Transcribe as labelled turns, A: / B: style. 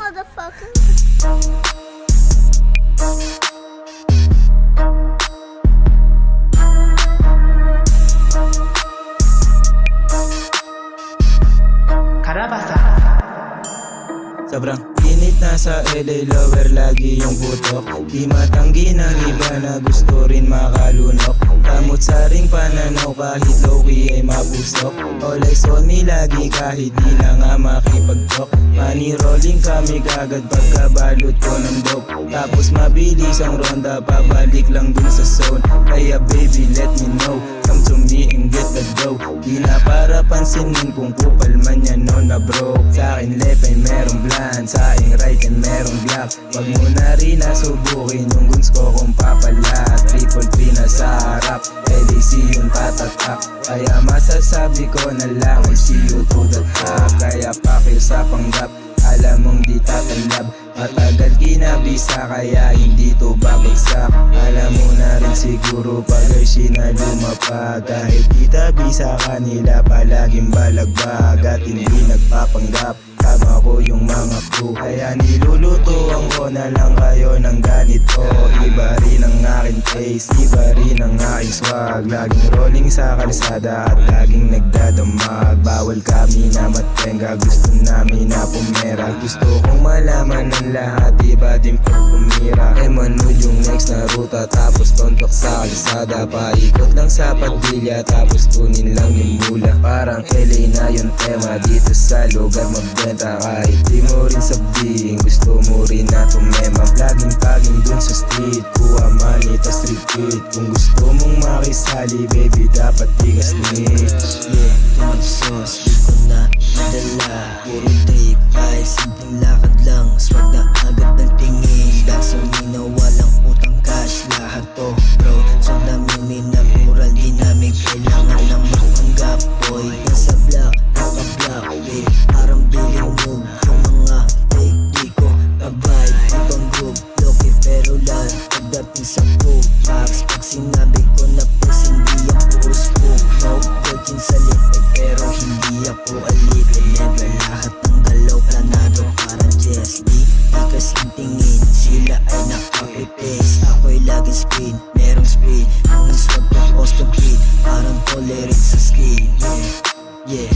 A: motherfucker.
B: Karabasa.
C: Sobrang init na sa LA lower, lagi yung putok. Di matanggi ng iba na gusto rin makalunok. Kamot sa ring pananaw kahit low-key ay mapusok. All eyes on me lagi kahit di na nga makipag-talk. Money rolling kami kagad pagkabalot ko ng dope. Tapos mabilis ang ronda, pabalik lang dun sa zone. Kaya baby let me know, come to me and get the dough. Di na para pansinin kung kupal man yan o na broke. Sa akin left ay merong bland, sa aking right ay merong black. Wag mo na rin nasubukin yung guns ko kung papala. Triple P na sa harap, LAC yung tatatak. Kaya masasabi ko na lang I see you to the top. Kaya pakil sa panggap, alam mong di tatalab. Matagal kinabisa kaya hindi to babagsak. Alam mo na rin siguro pag Hershey na lumapag. Kahit di tabi sa kanila palaging balagbag at hindi nagpapanggap. Tama ko yung mga crew, kaya nilulutuan ko na lang kayo ng ganito. Iba rin ang aking taste, iba rin ang aking swag. Laging rolling sa kalsada at laging nagdadamag. Bawal kami na matenga, gusto namin na pumera. Gusto kong malaman ng lahat, iba din pag pumira. Manood yung next na ruta, tapos tontok sa kalsada. Paikot lang sa Padilla, tapos kunin lang yung mula. Parang LA na yung tema, dito sa lugar magbenta. Kahit di mo rin sabihin, gusto mo rin na tumema. Laging dun sa street, kuha money tas repeat. Kung gusto mong makisali, baby dapat di ka snitch.
D: Yeah, too much sauce, di ko na madala. Puro trip, ay simpleng lakad lang. Swag na agad ng tingin. Dahil minaw, walang utang cash. Lahat to bro, swag na natural. Di namin kailangan na mapanggap. Boy, nasa black, naka-black, babe. Parang billing move, yung mga fake di ko kabay. Ibang group, loki pero lang. Pagdating sa poop, max pag sinabi ko na puss, hindi ang puro scoop. No, virgin sa lipay pero hindi ako alipin. Never lahat ng galaw planado parang Jess D. Di kasing tingin, sila ay nakapipace. Ako'y laging spin, merong speed. Ang swag ko post to beat, parang tolerate sa skin. Yeah, yeah.